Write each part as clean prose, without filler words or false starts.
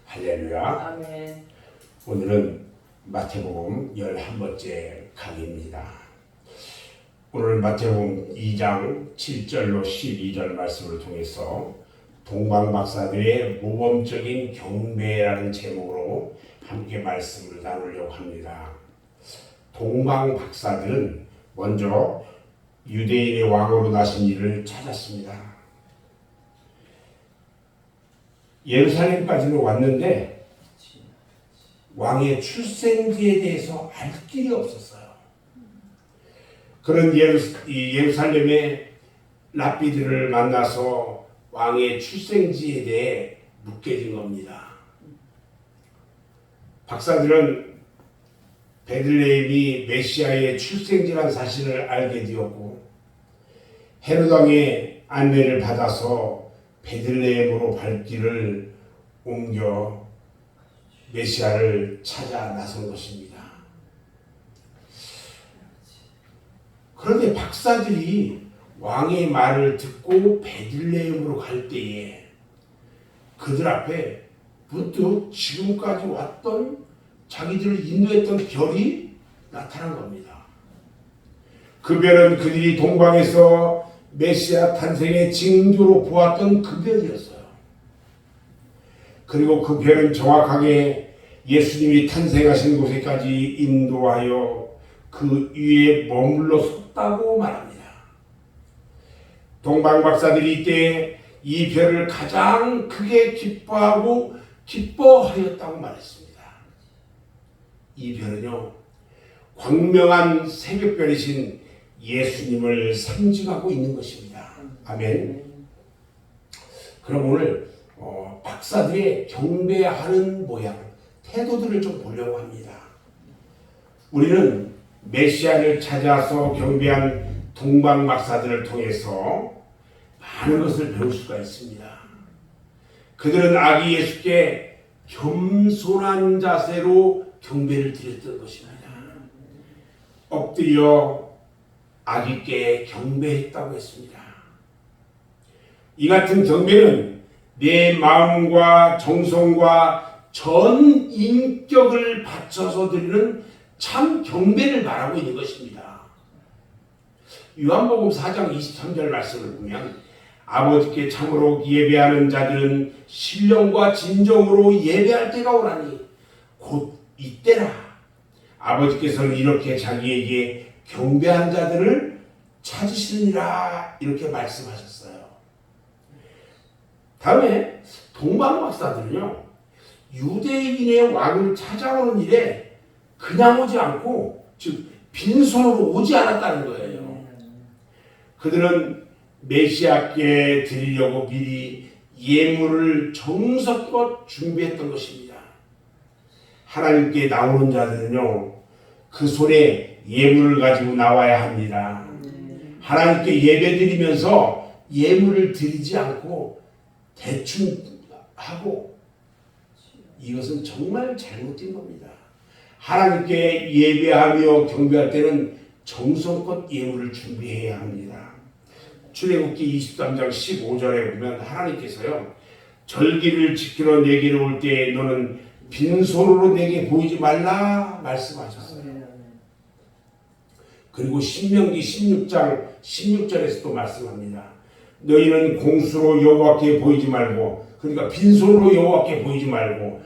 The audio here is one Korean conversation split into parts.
할렐루야. 아멘. 오늘은 마태복음 11번째 강의입니다. 오늘 마태복음 2장 7절로 12절 말씀을 통해서 동방박사들의 모범적인 경배라는 제목으로 함께 말씀을 나누려고 합니다. 동방박사들은 먼저 유대인의 왕으로 나신 이를 찾았습니다. 예루살렘까지는 왔는데 왕의 출생지에 대해서 알 길이 없었어요. 그런 예루살렘의 랍비들을 만나서 왕의 출생지에 대해 묻게 된 겁니다. 박사들은 베들레헴이 메시아의 출생지라는 사실을 알게 되었고 헤롯 왕의 안내를 받아서 베들레헴으로 발길을 옮겨 메시아를 찾아 나선 것입니다. 그런데 박사들이 왕의 말을 듣고 베들레헴으로 갈 때에 그들 앞에 문득 지금까지 왔던 자기들을 인도했던 별이 나타난 겁니다. 그 별은 그들이 동방에서 메시아 탄생의 징조로 보았던 그 별이었어요. 그리고 그 별은 정확하게 예수님이 탄생하신 곳에까지 인도하여 그 위에 머물러 섰다고 말합니다. 동방박사들이 이때 이 별을 가장 크게 기뻐하고 기뻐하였다고 말했습니다. 이 별은요, 광명한 새벽별이신 예수님을 상징하고 있는 것입니다. 아멘. 그럼 오늘 박사들의 경배하는 모양, 태도들을 좀 보려고 합니다. 우리는 메시아를 찾아서 경배한 동방 박사들을 통해서 많은 것을 배울 수가 있습니다. 그들은 아기 예수께 겸손한 자세로 경배를 드렸던 것입니다. 엎드려 아기께 경배했다고 했습니다. 이 같은 경배는 내 마음과 정성과 전 인격을 바쳐서 드리는 참 경배를 말하고 있는 것입니다. 요한복음 4장 23절 말씀을 보면 아버지께 참으로 예배하는 자들은 신령과 진정으로 예배할 때가 오라니 곧 이때라. 아버지께서는 이렇게 자기에게 경배한 자들을 찾으시느니라 이렇게 말씀하셨어요. 다음에 동방박사들은요, 유대인의 왕을 찾아오는 일에 그냥 오지 않고 즉 빈손으로 오지 않았다는 거예요. 그들은 메시아께 드리려고 미리 예물을 정성껏 준비했던 것입니다. 하나님께 나오는 자들은요, 그 손에 예물을 가지고 나와야 합니다. 하나님께 예배드리면서 예물을 드리지 않고 대충 하고, 이것은 정말 잘못된 겁니다. 하나님께 예배하며 경배할 때는 정성껏 예물을 준비해야 합니다. 출애굽기 23장 15절에 보면 하나님께서요, 절기를 지키러 내게로 올 때 너는 빈손으로 내게 보이지 말라 말씀하셨어요. 그리고 신명기 16장 16절에서도 말씀합니다. 너희는 공수로 여호와께 보이지 말고, 그러니까 빈손으로 여호와께 보이지 말고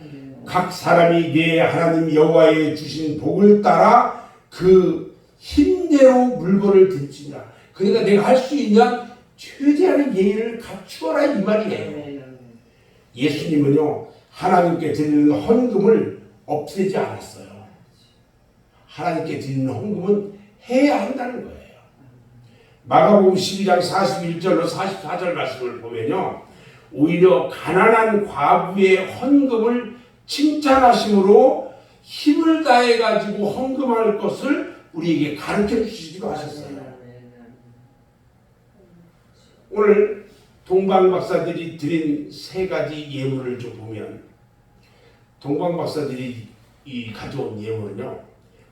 각 사람이 내 하나님 여호와의 주신 복을 따라 그 힘대로 물건을 들지니라. 그러니까 내가 할 수 있는 최대한의 예의를 갖추어라 이 말이에요. 예수님은요, 하나님께 드리는 헌금을 없애지 않았어요. 하나님께 드리는 헌금은 해야 한다는 거예요. 마가복음 12장 41절로 44절 말씀을 보면요, 오히려 가난한 과부의 헌금을 칭찬하심으로 힘을 다해 가지고 헌금할 것을 우리에게 가르쳐 주시기도 하셨어요. 오늘 동방박사들이 드린 세 가지 예물을 좀 보면, 동방박사들이 가져온 예물은요,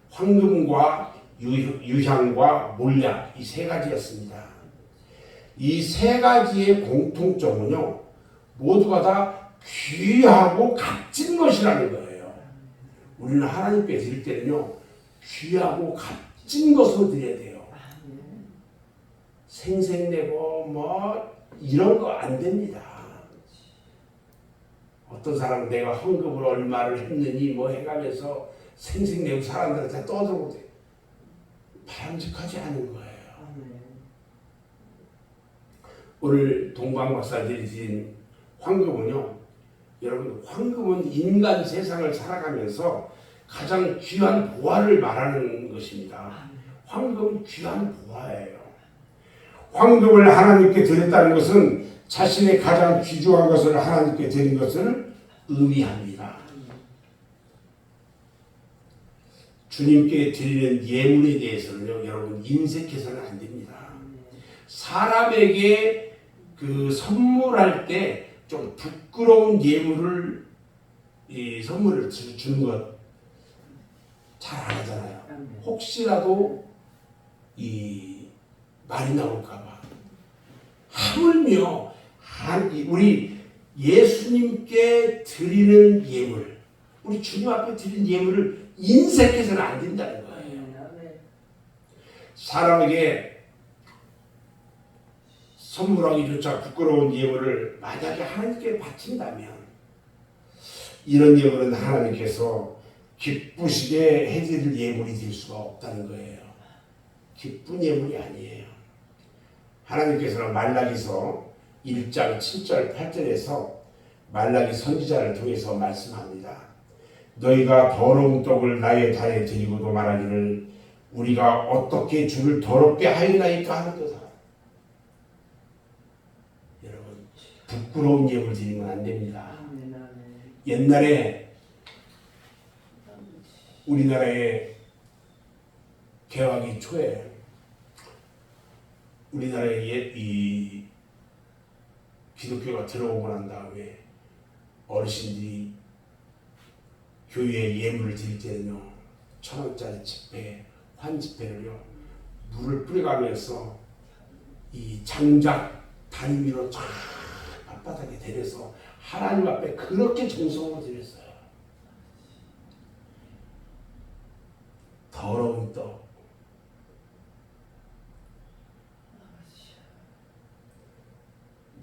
황금과 유향과 몰약, 이 세 가지였습니다. 이 세 가지의 공통점은요, 모두가 다 귀하고 값진 것이라는 거예요. 우리는 하나님께 드릴 때는요, 귀하고 값진 것으로 드려야 돼요. 생색내고 뭐 이런 거 안 됩니다. 어떤 사람은 내가 헌금을 얼마를 했느니 뭐 해가면서 생색내고 사람들한테 떠들고 바람직하지 않은 거예요. 오늘 동방박사들이 드린 황금은요, 여러분, 황금은 인간 세상을 살아가면서 가장 귀한 보화를 말하는 것입니다. 황금은 귀한 보화예요. 황금을 하나님께 드렸다는 것은 자신의 가장 귀중한 것을 하나님께 드린 것을 의미합니다. 주님께 드리는 예물에 대해서는요, 여러분, 인색해서는 안 됩니다. 사람에게 선물할 때 좀 부끄러운 예물을 선물을 주는 것 잘 안 하잖아요. 혹시라도 말이 나올까봐. 하물며 우리 예수님께 드리는 예물, 우리 주님 앞에 드리는 예물을 인색해서는 안 된다는 거예요. 사람에게 선물하기조차 부끄러운 예물을 만약에 하나님께 바친다면 이런 예물은 하나님께서 기쁘시게 해드릴 예물이 될 수가 없다는 거예요. 기쁜 예물이 아니에요. 하나님께서는 말라기서 1장 7절 8절에서 말라기 선지자를 통해서 말씀합니다. 너희가 더러운 떡을 나의 달에 드리고도 말하기를 우리가 어떻게 주를 더럽게 하였나이까 하는도다. 여러분, 부끄러운 예물 드리면 안 됩니다. 옛날에 우리나라의 개화기 초에 우리나라에 이 기독교가 들어오고 난 다음에 어르신들이 교회에 예물을 드릴 때는요, 1,000원짜리 지폐, 환지폐를요, 물을 뿌려가면서 이 장작 다리 위로 쫙 앞바닥에 데려서 하나님 앞에 그렇게 정성으로 드렸어요. 더러운 떡,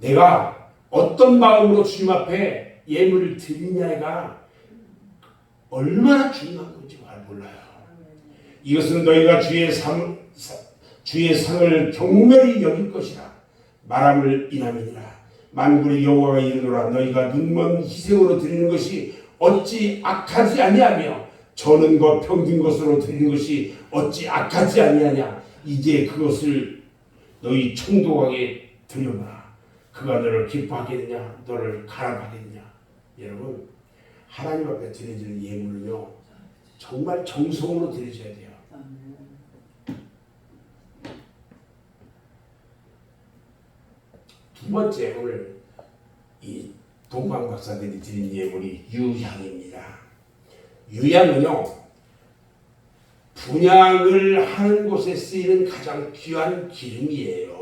내가 어떤 마음으로 주님 앞에 예물을 드리냐가 얼마나 중요한 건지 몰라요. 이것은 너희가 주의 상을 경멸히 여길 것이라 말함을 인함이니라. 만군의 여호와가 이르노라. 너희가 눈먼 희생으로 드리는 것이 어찌 악하지 아니하며 저는 것 평균 것으로 드리는 것이 어찌 악하지 아니하냐. 이제 그것을 너희 청독하게 드려라. 그가 너를 기뻐하겠느냐, 너를 가라하겠느냐. 여러분, 하나님 앞에 드려지는 예물은요, 정말 정성으로 드려져야 돼요. 두 번째, 오늘 이 동방 박사들이 드린 예물이 유향입니다. 유향은요, 분향을 하는 곳에 쓰이는 가장 귀한 기름이에요.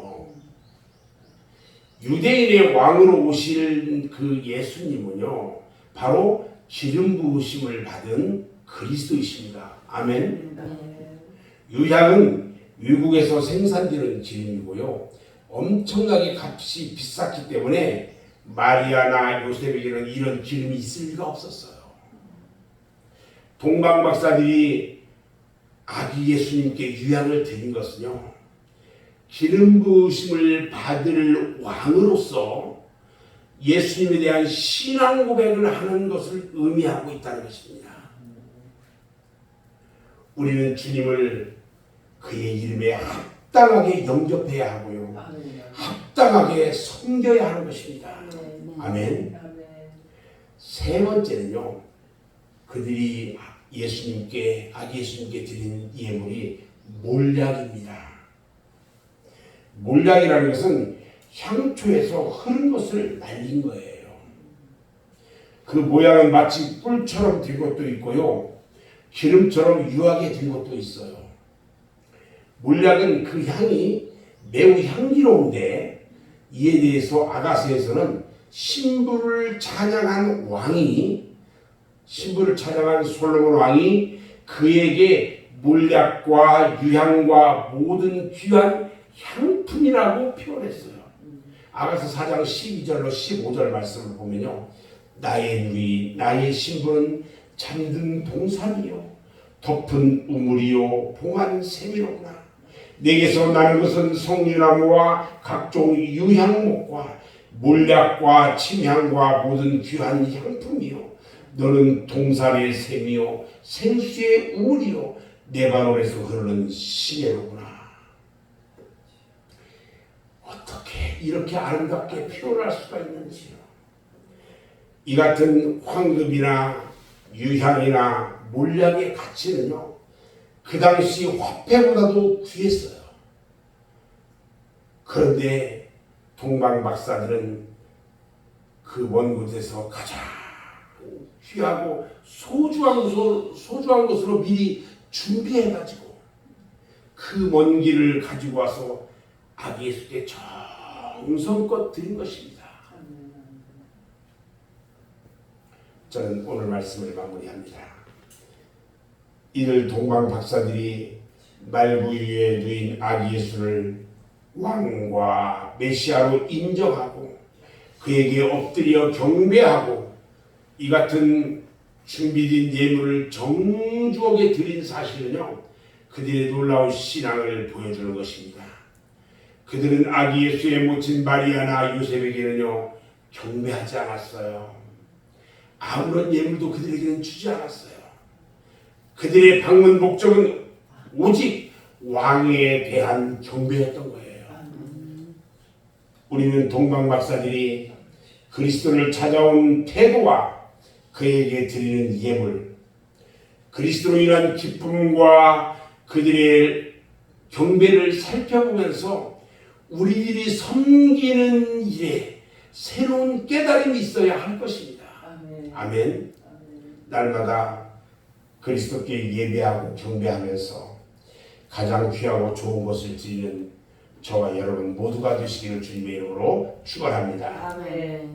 유대인의 왕으로 오실 그 예수님은요, 바로 기름 부으심을 받은 그리스도이십니다. 아멘. 유향은 외국에서 생산되는 기름이고요, 엄청나게 값이 비쌌기 때문에 마리아나 요셉에게는 이런 기름이 있을 리가 없었어요. 동방 박사들이 아기 예수님께 유향을 드린 것은요, 기름 부으심을 받을 왕으로서 예수님에 대한 신앙 고백을 하는 것을 의미하고 있다는 것입니다. 우리는 주님을 그의 이름에 합당하게 영접해야 하고요, 합당하게 섬겨야 하는 것입니다. 아멘. 세 번째는요, 그들이 아기 예수님께 드린 예물이 몰약입니다. 몰약이라는 것은 향초에서 흐른 것을 날린 거예요. 그 모양은 마치 꿀처럼 된 것도 있고요, 기름처럼 유하게 된 것도 있어요. 몰약은 그 향이 매우 향기로운데 이에 대해서 아가서에서는 신부를 찬양한 솔로몬 왕이 그에게 몰약과 유향과 모든 귀한 향품이라고 표현했어요. 아가서 4장 12절로 15절 말씀을 보면요. 나의 누이 나의 신부는 잠든 동산이요 덮은 우물이요 봉한 샘이로구나. 내게서 나는 것은 석류나무와 각종 유향목과 몰약과 침향과 모든 귀한 향품이요 너는 동산의 샘이요 생수의 우물이요 레바논에서 흐르는 시내로구나. 어떻게 이렇게 아름답게 표현할 수가 있는지요. 이 같은 황금이나 유향이나 몰약의 가치는요 그 당시 화폐보다도 귀했어요. 그런데 동방 박사들은 그 먼 곳에서 가장 귀하고 소중한 것으로 미리 준비해가지고 그 먼 길을 가지고 와서 아기 예수께 정성껏 드린 것입니다. 저는 오늘 말씀을 마무리합니다. 이들 동방 박사들이 말구 위에 누인 아기 예수를 왕과 메시아로 인정하고 그에게 엎드려 경배하고 이 같은 준비된 예물을 정주하게 드린 사실은요 그들의 놀라운 신앙을 보여주는 것입니다. 그들은 아기 예수의 모친 마리아나 요셉에게는요 경배하지 않았어요. 아무런 예물도 그들에게는 주지 않았어요. 그들의 방문 목적은 오직 왕에 대한 경배였던 거예요. 우리는 동방 박사들이 그리스도를 찾아온 태도와 그에게 드리는 예물, 그리스도로 인한 기쁨과 그들의 경배를 살펴보면서 우리들이 섬기는 일에 새로운 깨달음이 있어야 할 것입니다. 아멘. 날마다 그리스도께 예배하고 경배하면서 가장 귀하고 좋은 것을 드리는 저와 여러분 모두가 되시기를 주님의 이름으로 축원합니다. 아멘.